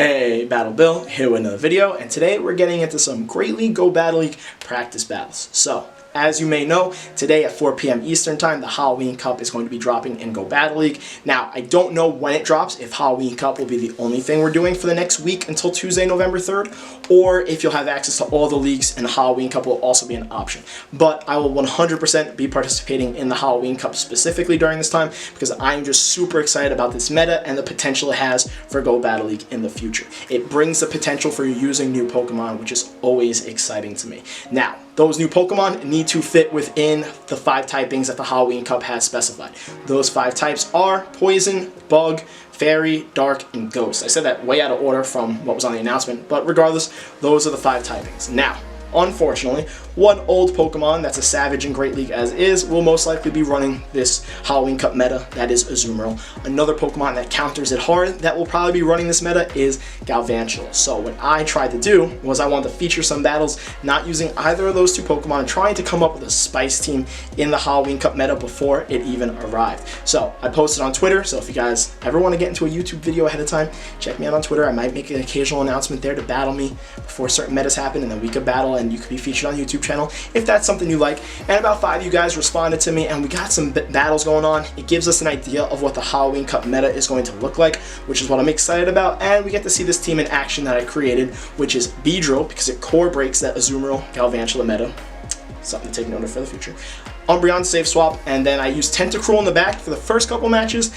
Hey, Battle Bill, here with another video, and today we're getting into some Great League Go Battle League practice battles. So, as you may know, today at 4 p.m. Eastern Time, the Halloween Cup is going to be dropping in Go Battle League. Now, I don't know when it drops, if Halloween Cup will be the only thing we're doing for the next week until Tuesday, November 3rd, or if you'll have access to all the leagues and the Halloween Cup will also be an option. But I will 100% be participating in the Halloween Cup specifically during this time because I'm just super excited about this meta and the potential it has for Go Battle League in the future. It brings the potential for using new Pokemon, which is always exciting to me. Now, those new Pokemon need to fit within the 5 typings that the Halloween Cup has specified. Those 5 types are Poison, Bug, Fairy, Dark, and Ghost. I said that way out of order from what was on the announcement, but regardless, those are the 5 typings. Now, unfortunately, one old Pokemon that's a savage in Great League as is will most likely be running this Halloween Cup meta, that is Azumarill. Another Pokemon that counters it hard that will probably be running this meta is Galvantula. So what I tried to do was I wanted to feature some battles not using either of those 2 Pokemon and trying to come up with a spice team in the Halloween Cup meta before it even arrived. So I posted on Twitter, so if you guys ever want to get into a YouTube video ahead of time, check me out on Twitter. I might make an occasional announcement there to battle me before certain metas happen, and then we could battle and you could be featured on YouTube channel if that's something you like. And about 5 of you guys responded to me and we got some battles going on. It gives us an idea of what the Halloween Cup meta is going to look like, which is what I'm excited about, and we get to see this team in action that I created, which is Beedrill, because it core breaks that Azumarill Galvantula meta. Something to take note of for the future. Umbreon Safe Swap, and then I used Tentacruel in the back for the first couple matches,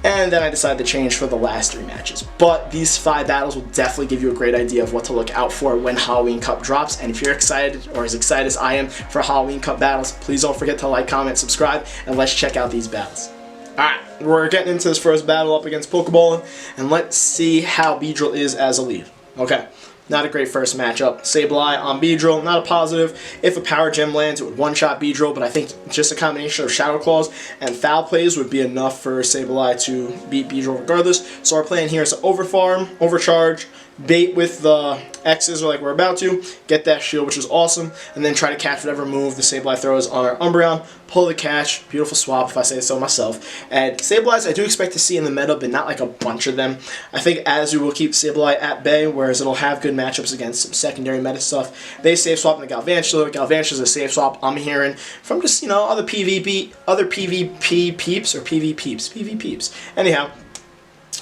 and then I decided to change for the last 3 matches. But these 5 battles will definitely give you a great idea of what to look out for when Halloween Cup drops. And if you're excited, or as excited as I am for Halloween Cup battles, please don't forget to like, comment, subscribe, and let's check out these battles. Alright, we're getting into this first battle up against Pokeball, and let's see how Beedrill is as a lead. Okay. Not a great first matchup. Sableye on Beedrill, not a positive. If a Power Gem lands, it would one-shot Beedrill, but I think just a combination of Shadow Claws and Foul Plays would be enough for Sableye to beat Beedrill regardless. So our plan here is to Overfarm, Overcharge, bait with the X's like we're about to, get that shield, which is awesome, and then try to catch whatever move the Sableye throws on our Umbreon, pull the catch, beautiful swap if I say so myself. And Sableyes I do expect to see in the meta, but not like a bunch of them. I think Azu will keep Sableye at bay, whereas it'll have good matchups against some secondary meta stuff. They safe swap into Galvantula. Galvantula's a safe swap I'm hearing from just, you know, other PvP peeps, or PV peeps. Anyhow,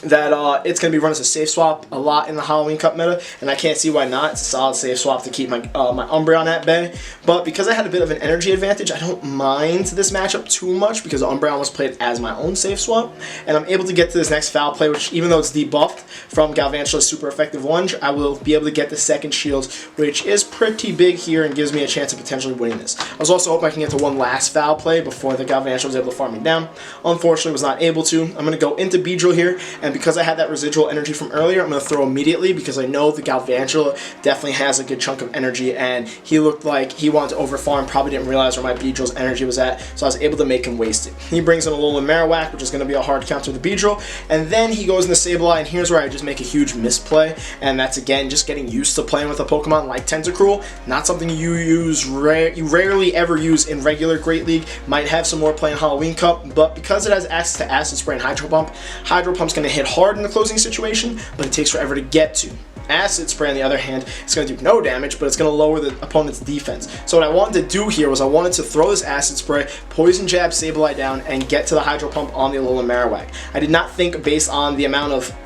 that it's going to be run as a safe swap a lot in the Halloween Cup meta, and I can't see why not. It's a solid safe swap to keep my my Umbreon at bay, but because I had a bit of an energy advantage, I don't mind this matchup too much because Umbreon was played as my own safe swap, and I'm able to get to this next foul play, which even though it's debuffed from Galvantula's super effective lunge, I will be able to get the second shield, which is pretty big here and gives me a chance of potentially winning this. I was also hoping I can get to one last foul play before the Galvantula was able to farm me down. Unfortunately, was not able to. I'm going to go into Beedrill here, and because I had that residual energy from earlier, I'm going to throw immediately because I know the Galvantula definitely has a good chunk of energy, and he looked like he wanted to overfarm, probably didn't realize where my Beedrill's energy was at, so I was able to make him waste it. He brings in a little Marowak, which is going to be a hard counter to the Beedrill, and then he goes into Sableye, and here's where I just make a huge misplay, and that's again just getting used to playing with a Pokemon like Tentacruel. Not something you rarely ever use in regular Great League. Might have some more play in Halloween Cup, but because it has access to Acid Spray and Hydro Pump's going to hit hard in the closing situation, but it takes forever to get to. Acid Spray, on the other hand, it's going to do no damage, but it's going to lower the opponent's defense. So what I wanted to do here was I wanted to throw this Acid Spray, Poison Jab Sableye down, and get to the Hydro Pump on the Alolan Marowak. I did not think, based on the amount of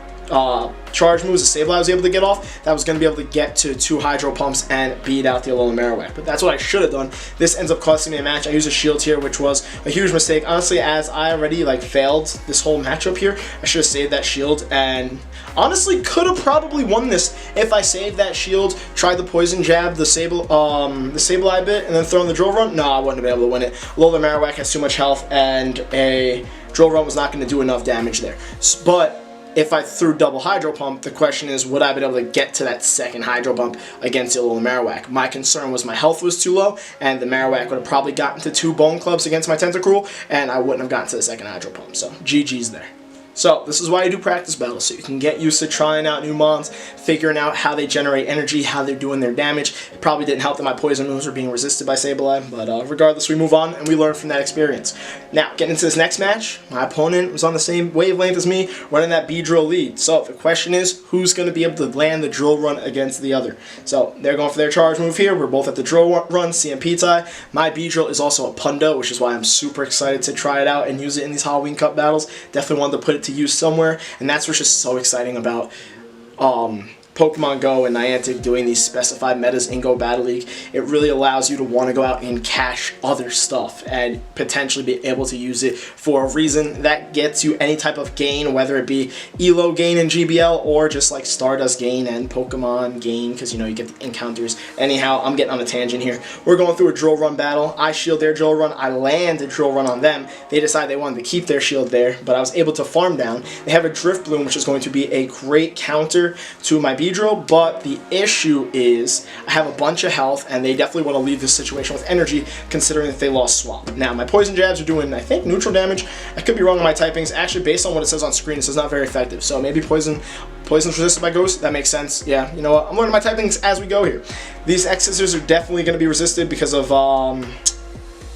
charge moves the Sableye was able to get off, that was going to be able to get to 2 Hydro Pumps and beat out the Alolan Marowak. But that's what I should have done. This ends up costing me a match. I used a shield here, which was a huge mistake. Honestly, as I already failed this whole matchup here, I should have saved that shield, and honestly could have probably won this if I saved that shield, tried the Poison Jab, the Sableye bit, and then thrown the Drill Run. No, I wouldn't have been able to win it. Alolan Marowak has too much health, and a Drill Run was not going to do enough damage there. But if I threw double Hydro Pump, the question is, would I have been able to get to that second Hydro Pump against the Alolan Marowak? My concern was my health was too low, and the Marowak would have probably gotten to 2 Bone Clubs against my Tentacruel, and I wouldn't have gotten to the second Hydro Pump. So, GG's there. So this is why I do practice battles, so you can get used to trying out new mons, figuring out how they generate energy, how they're doing their damage. It probably didn't help that my poison moves were being resisted by Sableye, but regardless, we move on and we learn from that experience. Now, getting into this next match, my opponent was on the same wavelength as me, running that B-Drill lead. So the question is, who's going to be able to land the drill run against the other? So they're going for their charge move here. We're both at the drill run, CMP tie. My B-Drill is also a Pundo, which is why I'm super excited to try it out and use it in these Halloween Cup battles. Definitely wanted to put it to use somewhere, and that's what's just so exciting about Pokemon Go and Niantic doing these specified metas in Go Battle League. It really allows you to want to go out and cache other stuff and potentially be able to use it for a reason that gets you any type of gain, whether it be ELO gain in GBL or just like Stardust gain and Pokemon gain, because you know you get the encounters. Anyhow, I'm getting on a tangent here. We're going through a drill run battle. I shield their drill run. I land a drill run on them. They decide they wanted to keep their shield there, but I was able to farm down. They have a Drift Bloom, which is going to be a great counter to my B-Drill, but the issue is I have a bunch of health and they definitely want to leave this situation with energy considering that they lost Swap. Now my poison jabs are doing, I think, neutral damage. I could be wrong on my typings. Actually, based on what it says on screen, it says not very effective. So maybe poison's resisted by Ghost. That makes sense. Yeah, you know what? I'm learning my typings as we go here. These X-Scissors are definitely going to be resisted because of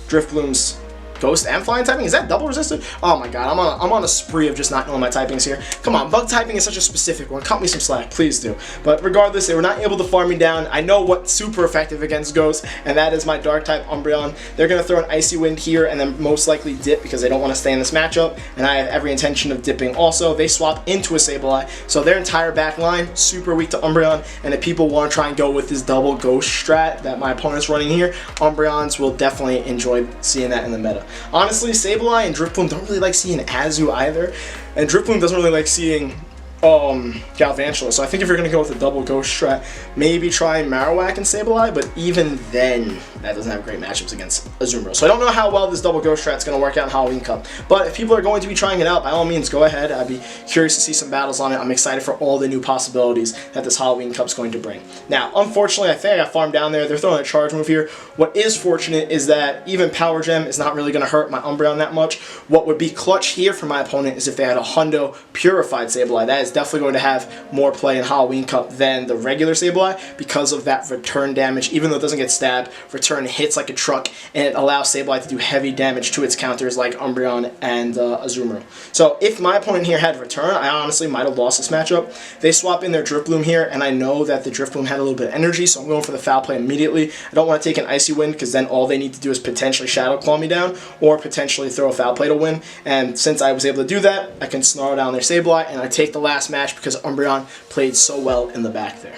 Drift Bloom's Ghost and Flying typing. Is that double resisted? Oh my god, I'm on a spree of just not knowing my typings here. Come on, bug typing is such a specific one. Cut me some slack, please do. But regardless, they were not able to farm me down. I know what's super effective against Ghost, and that is my Dark type Umbreon. They're going to throw an Icy Wind here and then most likely dip because they don't want to stay in this matchup, and I have every intention of dipping also. They swap into a Sableye, so their entire back line, super weak to Umbreon, and if people want to try and go with this double Ghost strat that my opponent's running here, Umbreons will definitely enjoy seeing that in the meta. Honestly, Sableye and Drift Bloom don't really like seeing Azu either, and Drift Bloom doesn't really like seeing Galvantula. So I think if you're going to go with a double Ghost strat, maybe try Marowak and Sableye, but even then, that doesn't have great matchups against Azumarill. So I don't know how well this double Ghost strat is going to work out in Halloween Cup, but if people are going to be trying it out, by all means, go ahead. I'd be curious to see some battles on it. I'm excited for all the new possibilities that this Halloween Cup is going to bring. Now, unfortunately, I think I got farmed down there. They're throwing a charge move here. What is fortunate is that even Power Gem is not really going to hurt my Umbreon that much. What would be clutch here for my opponent is if they had a Hundo Purified Sableye. That is definitely going to have more play in Halloween Cup than the regular Sableye because of that return damage. Even though it doesn't get stabbed, return hits like a truck, and it allows Sableye to do heavy damage to its counters like Umbreon and Azumarill. So if my opponent here had return, I honestly might have lost this matchup. They swap in their Drift Bloom here, and I know that the Drift Bloom had a little bit of energy, so I'm going for the foul play immediately. I don't want to take an Icy Wind because then all they need to do is potentially Shadow Claw me down or potentially throw a foul play to win. And since I was able to do that, I can snarl down their Sableye, and I take the last match because Umbreon played so well in the back there.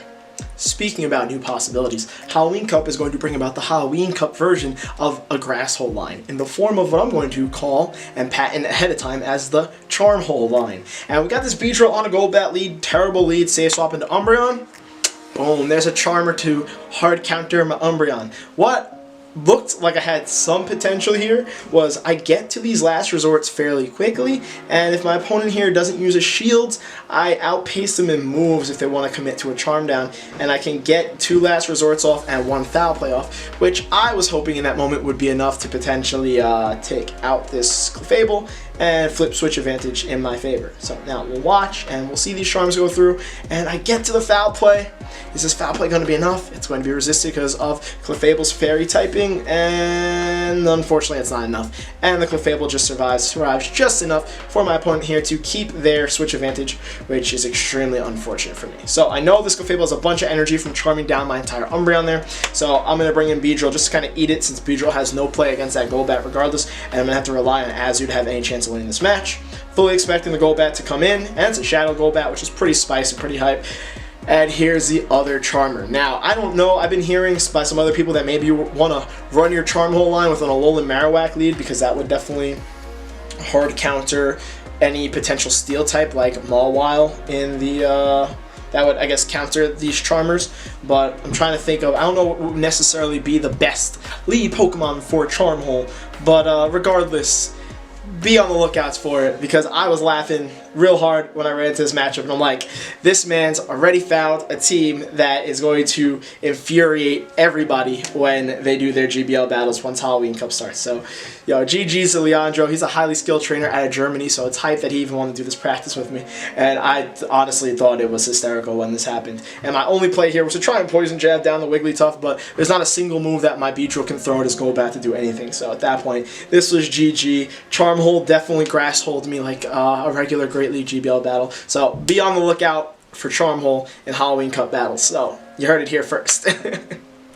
Speaking about new possibilities, Halloween Cup is going to bring about the Halloween Cup version of a grass hole line in the form of what I'm going to call and patent ahead of time as the Charm Hole line. And we got this B-Drill on a Golbat lead, terrible lead, safe swap into Umbreon. Boom, there's a Charmer to hard counter my Umbreon. What looked like I had some potential here was I get to these last resorts fairly quickly, and if my opponent here doesn't use a shield, I outpace them in moves if they want to commit to a charm down, and I can get 2 last resorts off and 1 foul play off, which I was hoping in that moment would be enough to potentially take out this Clefable and flip switch advantage in my favor. So now we'll watch and we'll see these charms go through, and I get to the foul play. Is this foul play going to be enough? It's going to be resisted because of Clefable's fairy typing, and unfortunately it's not enough. And the Clefable just survives just enough for my opponent here to keep their switch advantage, which is extremely unfortunate for me. So I know this Clefable has a bunch of energy from charming down my entire Umbreon there, so I'm going to bring in B-Drill just to kind of eat it since B-Drill has no play against that Golbat regardless, and I'm going to have to rely on Azu to have any chance of winning this match. Fully expecting the Golbat to come in, and it's a Shadow Golbat, which is pretty spicy, pretty hype. And here's the other Charmer. Now, I don't know, I've been hearing by some other people that maybe you want to run your Charm Hole line with an Alolan Marowak lead because that would definitely hard counter any potential Steel type like Mawile in the, that would, I guess, counter these Charmers. But I'm trying to think of, I don't know what would necessarily be the best lead Pokemon for Charm Hole, but regardless, be on the lookouts for it because I was laughing real hard when I ran into this matchup, and I'm like, this man's already found a team that is going to infuriate everybody when they do their GBL battles once Halloween Cup starts. So, yo, GG's to Leandro. He's a highly skilled trainer out of Germany, so it's hype that he even wanted to do this practice with me, and I honestly thought it was hysterical when this happened. And my only play here was to try and poison jab down the Wigglytuff, but there's not a single move that my Beedrill can throw at his Golbat to do anything, so at that point, this was GG. Charm Hold definitely grass hold me like a regular Great League GBL battle, so be on the lookout for Charm Hole in Halloween Cup battles. So, you heard it here first.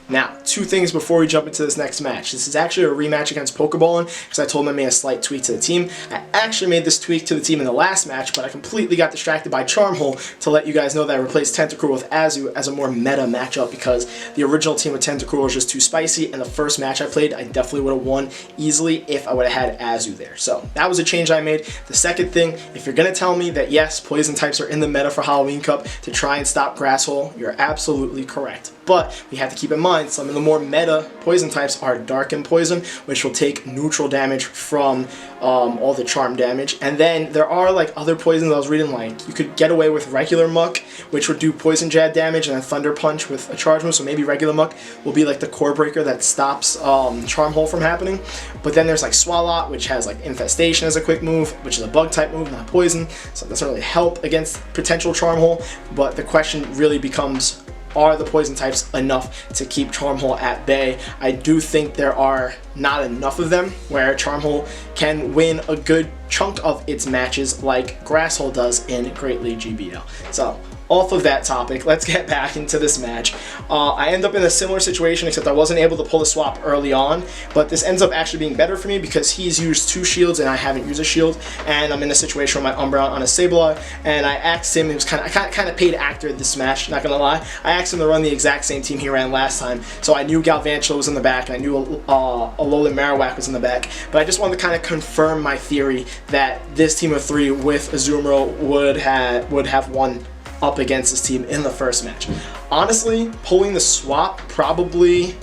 Now, two things before we jump into this next match. This is actually a rematch against Pokeballin because I told him I made a slight tweak to the team. I actually made this tweak to the team in the last match, but I completely got distracted by Charm Hole to let you guys know that I replaced Tentacruel with Azu as a more meta matchup because the original team with Tentacruel was just too spicy, and the first match I played, I definitely would have won easily if I would have had Azu there. So that was a change I made. The second thing, if you're going to tell me that yes, poison types are in the meta for Halloween Cup to try and stop Grass Hole, you're absolutely correct. But we have to keep in mind some of the more meta poison types are Darken Poison, which will take neutral damage from all the charm damage. And then there are like other poisons I was reading, like you could get away with regular Muck, which would do poison jab damage, and then Thunder Punch with a charge move. So maybe regular Muck will be like the core breaker that stops Charm Hole from happening. But then there's like Swalot, which has like Infestation as a quick move, which is a bug type move, not poison. So it doesn't really help against potential Charm Hole. But the question really becomes, are the poison types enough to keep Charm Hole at bay? I do think there are not enough of them where Charm Hole can win a good chunk of its matches like Grass Hole does in Great League GBL. So, off of that topic, let's get back into this match. I end up in a similar situation, except I wasn't able to pull the swap early on, but this ends up actually being better for me because he's used 2 shields and I haven't used a shield, and I'm in a situation where my Umbreon on a Sableye, and I asked him, I kind of paid actor this match, not gonna lie. I asked him to run the exact same team he ran last time, so I knew Galvantula was in the back, and I knew Alolan Marowak was in the back, but I just wanted to kind of confirm my theory that this team of 3 with Azumarill would have won up against this team in the first match. Honestly, pulling the swap probably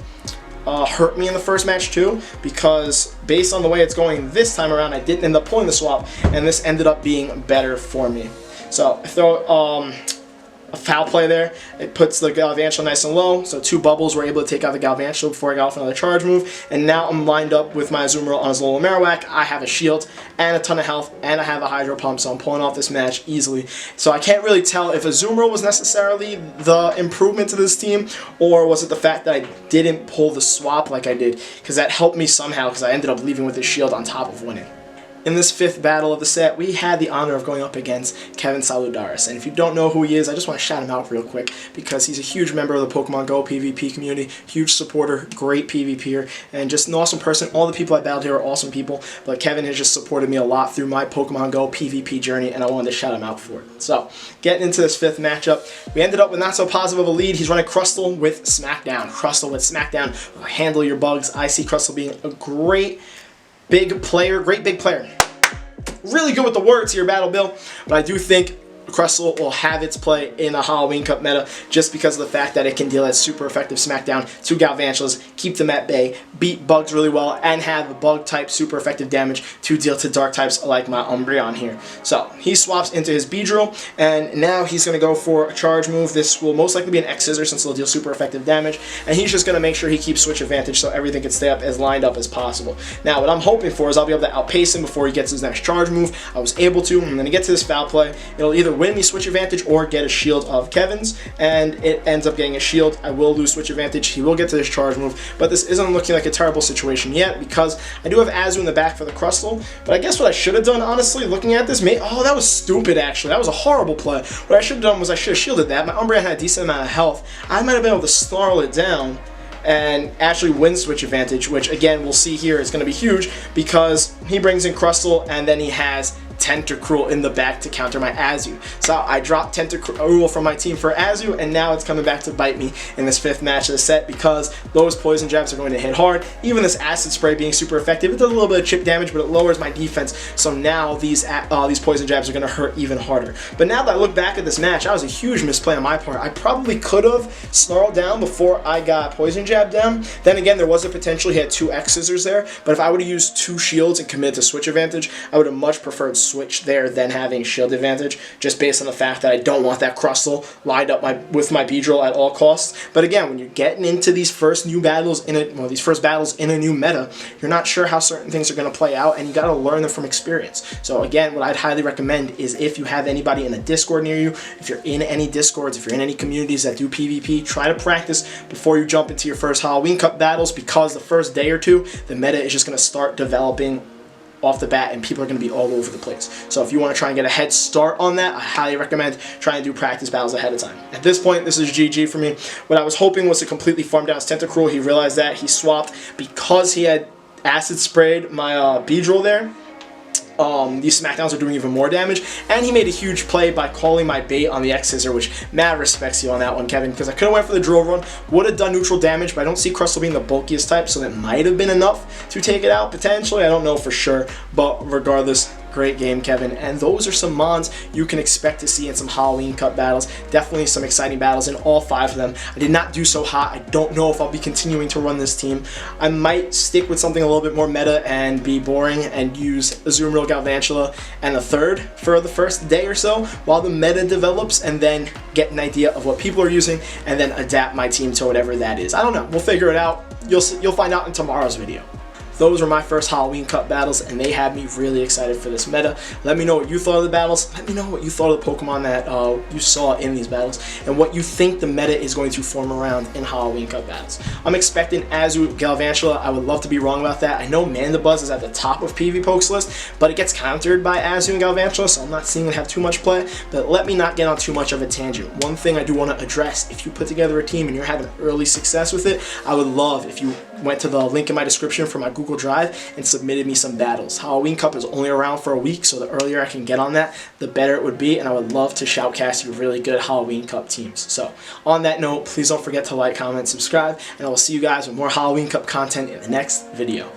hurt me in the first match too, because based on the way it's going this time around, I didn't end up pulling the swap, and this ended up being better for me. So I throw a foul play there. It puts the Galvantula nice and low, so 2 bubbles were able to take out the Galvantula before I got off another charge move, and now I'm lined up with my Azumarill on his Alolan Marowak. I have a shield and a ton of health, and I have a Hydro Pump, so I'm pulling off this match easily. So I can't really tell if Azumarill was necessarily the improvement to this team, or was it the fact that I didn't pull the swap like I did, because that helped me somehow, because I ended up leaving with the shield on top of winning. In this 5th battle of the set, we had the honor of going up against Kevin Saludaris. And if you don't know who he is, I just want to shout him out real quick because he's a huge member of the Pokemon Go PvP community, huge supporter, great PvPer, and just an awesome person. All the people I battled here are awesome people, but Kevin has just supported me a lot through my Pokemon Go PvP journey, and I wanted to shout him out for it. So, getting into this 5th matchup, we ended up with not so positive of a lead. He's running Crustle with Smackdown. Crustle with Smackdown, handle your bugs. I see Crustle being a great big player. Really good with the words here, Battle Bill, but I do think Crustle will have its play in a Halloween Cup meta just because of the fact that it can deal that super effective Smackdown to Galvantulas, keep them at bay, beat bugs really well, and have bug type super effective damage to deal to dark types like my Umbreon here. So he swaps into his Beedrill, and now he's going to go for a charge move. This will most likely be an X-Scissor since it'll deal super effective damage, and he's just going to make sure he keeps switch advantage so everything can stay up as lined up as possible. Now what I'm hoping for is I'll be able to outpace him before he gets his next charge move. I was able to. I'm going to get to this foul play. It'll either win me switch advantage or get a shield of Kevin's, and it ends up getting a shield. I will lose switch advantage. He will get to this charge move, but this isn't looking like a terrible situation yet because I do have Azu in the back for the Crustle. But I guess what I should have done, honestly, looking at this, oh, that was stupid actually. That was a horrible play. What I should have done was I should have shielded that. My Umbreon had a decent amount of health. I might have been able to snarl it down and actually win switch advantage, which again we'll see here is going to be huge because he brings in Crustle and then he has Tentacruel in the back to counter my Azu. So I dropped Tentacruel from my team for Azu, and now it's coming back to bite me in this 5th match of the set because those poison jabs are going to hit hard. Even this acid spray being super effective, it does a little bit of chip damage, but it lowers my defense. So now these poison jabs are going to hurt even harder. But now that I look back at this match, that was a huge misplay on my part. I probably could have snarled down before I got poison jab down. Then again, there was a potential he had 2 X-Scissors there, but if I would have used 2 shields and committed to switch advantage, I would have much preferred switch switch there than having shield advantage, just based on the fact that I don't want that Crustle lined up with my Beedrill at all costs. But again, when you're getting into these first battles in a new meta, you're not sure how certain things are going to play out, and you got to learn them from experience. So again, what I'd highly recommend is if you have anybody in a Discord near you, if you're in any Discords, if you're in any communities that do PvP, try to practice before you jump into your first Halloween Cup battles, because the first day or two, the meta is just going to start developing off the bat and people are going to be all over the place. So if you want to try and get a head start on that, I highly recommend trying to do practice battles ahead of time. At this point, this is GG for me. What I was hoping was to completely farm down his Tentacruel. He realized that. He swapped because he had acid sprayed my Beedrill there. These smackdowns are doing even more damage, and he made a huge play by calling my bait on the X-Scissor, which mad respects you on that one, Kevin, because I could have went for the drill run, would have done neutral damage, but I don't see Crustle being the bulkiest type, so that might have been enough to take it out, potentially. I don't know for sure, but regardless, great game, Kevin. And those are some mons you can expect to see in some Halloween Cup battles. Definitely some exciting battles in all 5 of them. I did not do so hot. I don't know if I'll be continuing to run this team. I might stick with something a little bit more meta and be boring and use Azumarill, Galvantula, and a third for the first day or so while the meta develops, and then get an idea of what people are using and then adapt my team to whatever that is. I don't know. We'll figure it out. You'll find out in tomorrow's video. Those were my first Halloween Cup battles, and they had me really excited for this meta. Let me know what you thought of the battles. Let me know what you thought of the Pokemon that you saw in these battles, and what you think the meta is going to form around in Halloween Cup battles. I'm expecting Azu, Galvantula. I would love to be wrong about that. I know Mandibuzz is at the top of PvPoke's list, but it gets countered by Azu and Galvantula, so I'm not seeing it have too much play. But let me not get on too much of a tangent. One thing I do want to address, if you put together a team and you're having early success with it, I would love if you went to the link in my description for my Google Drive and submitted me some battles. Halloween Cup is only around for a week, so the earlier I can get on that, the better it would be, and I would love to shoutcast you really good Halloween Cup teams. So on that note, please don't forget to like, comment, subscribe, and I will see you guys with more Halloween Cup content in the next video.